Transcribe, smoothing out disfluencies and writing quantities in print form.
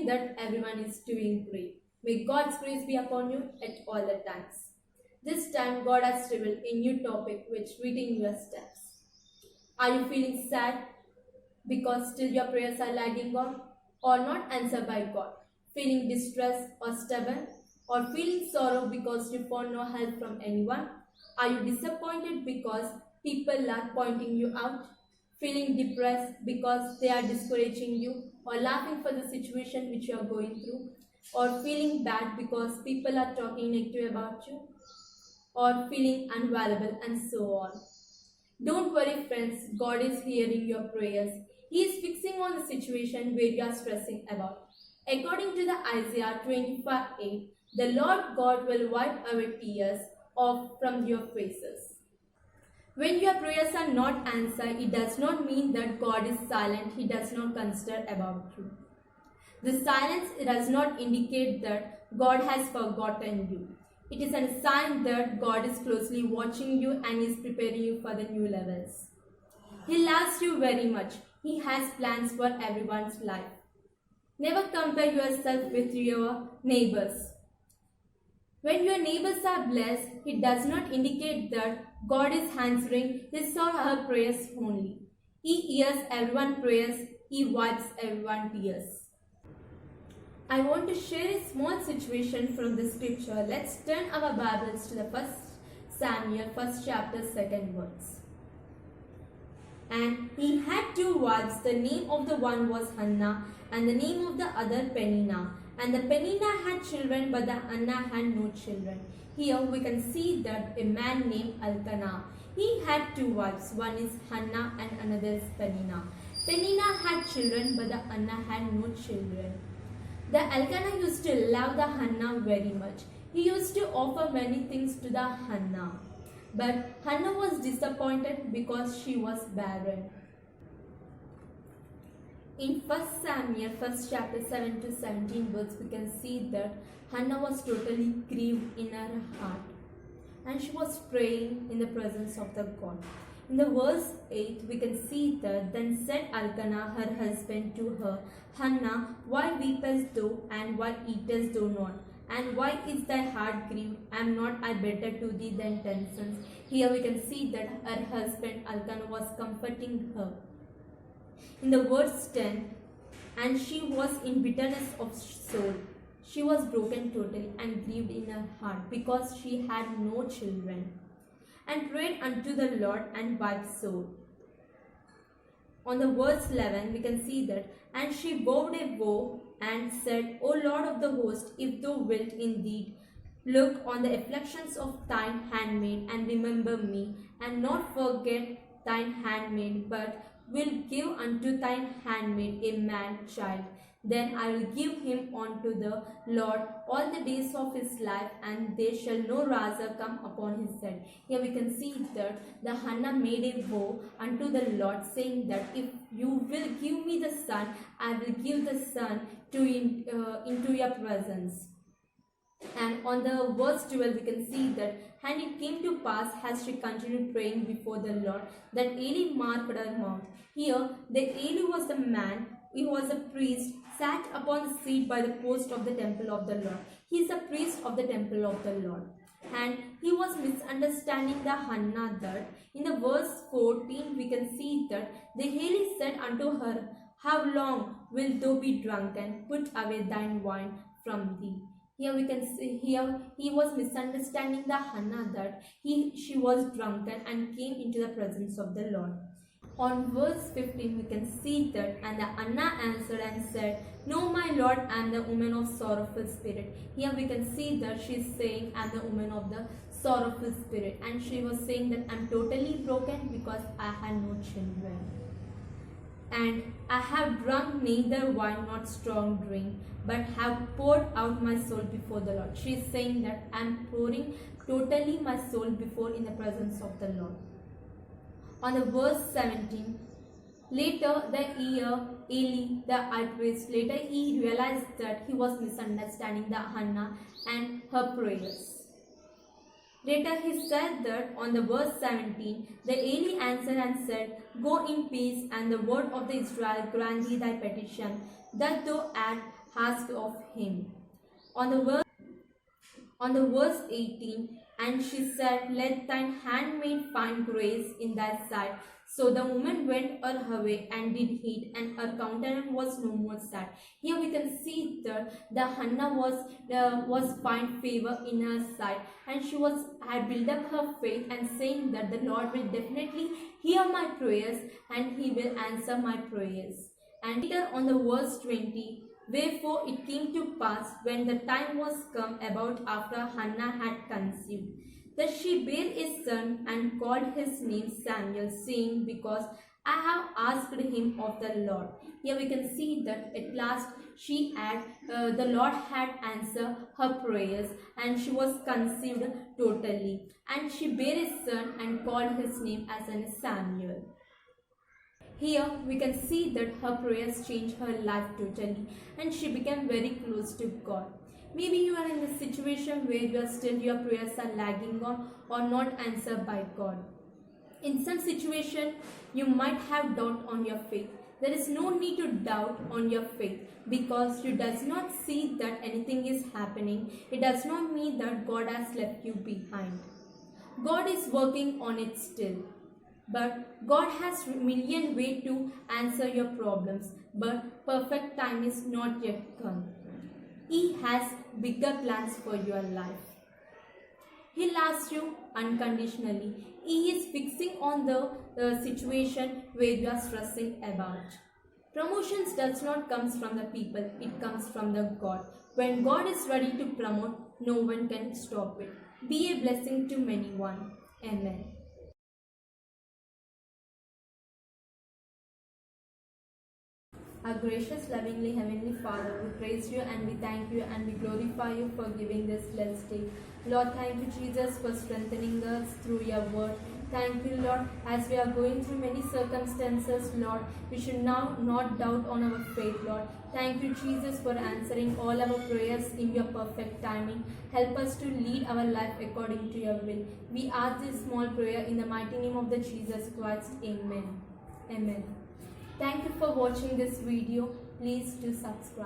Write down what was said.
that everyone is doing great. May God's grace be upon you at all the times. This time, God has revealed a new topic which reading your steps. Are you feeling sad because still your prayers are lagging on or not answered by God? Feeling distressed or stubborn? Or feeling sorrow because you found no help from anyone? Are you disappointed because people are pointing you out? Feeling depressed because they are discouraging you or laughing for the situation which you are going through? Or feeling bad because people are talking negative about you? Or feeling unvaluable and so on? Don't worry, friends, God is hearing your prayers. He is fixing on the situation where you are stressing about. According to the Isaiah 25:8, the Lord God will wipe away tears off from your faces. When your prayers are not answered, it does not mean that God is silent. He does not consider about you. The silence does not indicate that God has forgotten you. It is a sign that God is closely watching you and is preparing you for the new levels. He loves you very much. He has plans for everyone's life. Never compare yourself with your neighbors. When your neighbors are blessed, it does not indicate that God is answering his or her prayers only. He hears everyone's prayers. He wipes everyone's tears. I want to share a small situation from the scripture. Let's turn our Bibles to the 1 Samuel, 1st chapter, 2nd verse. And he had two wives. The name of the one was Hannah, and the name of the other Peninnah. And the Peninnah had children, but the Hannah had no children. Here we can see that a man named Elkanah. He had two wives. One is Hannah and another is Peninnah. Peninnah had children, but the Hannah had no children. The Elkanah used to love the Hannah very much. He used to offer many things to the Hannah. But Hannah was disappointed because she was barren. In 1 Samuel, 1st chapter 7 to 17 verse, we can see that Hannah was totally grieved in her heart. And she was praying in the presence of the God. In the verse 8, we can see that, then said Elkanah, her husband, to her, Hannah, why weepest thou, and why eatest thou not? And why is thy heart grieved? Am not I better to thee than 10 sons? Here we can see that her husband Elkanah was comforting her. In the verse 10, and she was in bitterness of soul. She was broken totally and grieved in her heart because she had no children. And prayed unto the Lord and wept sore. On the verse 11, we can see that, and she vowed a vow and said, O Lord of the host, if thou wilt indeed look on the afflictions of thine handmaid and remember me, and not forget thine handmaid, but will give unto thine handmaid a man child, then I will give him unto the Lord all the days of his life, and there shall no razor come upon his head. Here we can see that the Hannah made a vow unto the Lord, saying that if you will give me the son, I will give the son into your presence. And on the verse 12, we can see that, and it came to pass as she continued praying before the Lord, that Eli marked her mouth. Here, the Eli was the man. He was a priest, sat upon the seat by the post of the temple of the Lord. He is a priest of the temple of the Lord. And he was misunderstanding the Hannah that, in the verse 14, we can see that the Eli said unto her, How long wilt thou be drunken? Put away thine wine from thee. Here we can see, here he was misunderstanding the Hannah that she was drunken and came into the presence of the Lord. On verse 15, we can see that, and the Hannah answered and said, No, my Lord, I am the woman of sorrowful spirit. Here we can see that she is saying, I am the woman of the sorrowful spirit. And she was saying that I am totally broken because I had no children. And I have drunk neither wine nor strong drink, but have poured out my soul before the Lord. She is saying that I am pouring totally my soul before in the presence of the Lord. On the verse 17, later Eli, the high priest, later he realized that he was misunderstanding the Hannah and her prayers. Later he said that on the verse 17, the Eli answered and said, Go in peace, and the word of the Israel grant thee thy petition, that thou asked of him. On the verse 18, and she said, Let thine handmaid find grace in thy sight. So the woman went her way and did eat, and her countenance was no more sad. Here we can see that the Hannah was find favor in her sight, and she had built up her faith and saying that the Lord will definitely hear my prayers and he will answer my prayers. And later on the verse 20, wherefore it came to pass, when the time was come about after Hannah had conceived, that she bare a son and called his name Samuel, saying, Because I have asked him of the Lord. Here we can see that at last the Lord had answered her prayers, and she was conceived totally. And she bare a son and called his name as an Samuel. Here we can see that her prayers changed her life totally, and she became very close to God. Maybe you are in the situation where your prayers are lagging on or not answered by God. In some situation, you might have doubt on your faith. There is no need to doubt on your faith, because you does not see that anything is happening. It does not mean that God has left you behind. God is working on it still. But God has million ways to answer your problems, but perfect time is not yet come. He has bigger plans for your life. He loves you unconditionally. He is fixing on the situation where you are stressing about. Promotions does not come from the people, it comes from the God. When God is ready to promote, no one can stop it. Be a blessing to many one. Amen. Our gracious, lovingly Heavenly Father, we praise you and we thank you and we glorify you for giving this blessed day. Lord, thank you, Jesus, for strengthening us through your word. Thank you, Lord, as we are going through many circumstances, Lord, we should now not doubt on our faith, Lord. Thank you, Jesus, for answering all our prayers in your perfect timing. Help us to lead our life according to your will. We ask this small prayer in the mighty name of the Jesus Christ. Amen. Amen. Thank you for watching this video. Please do subscribe.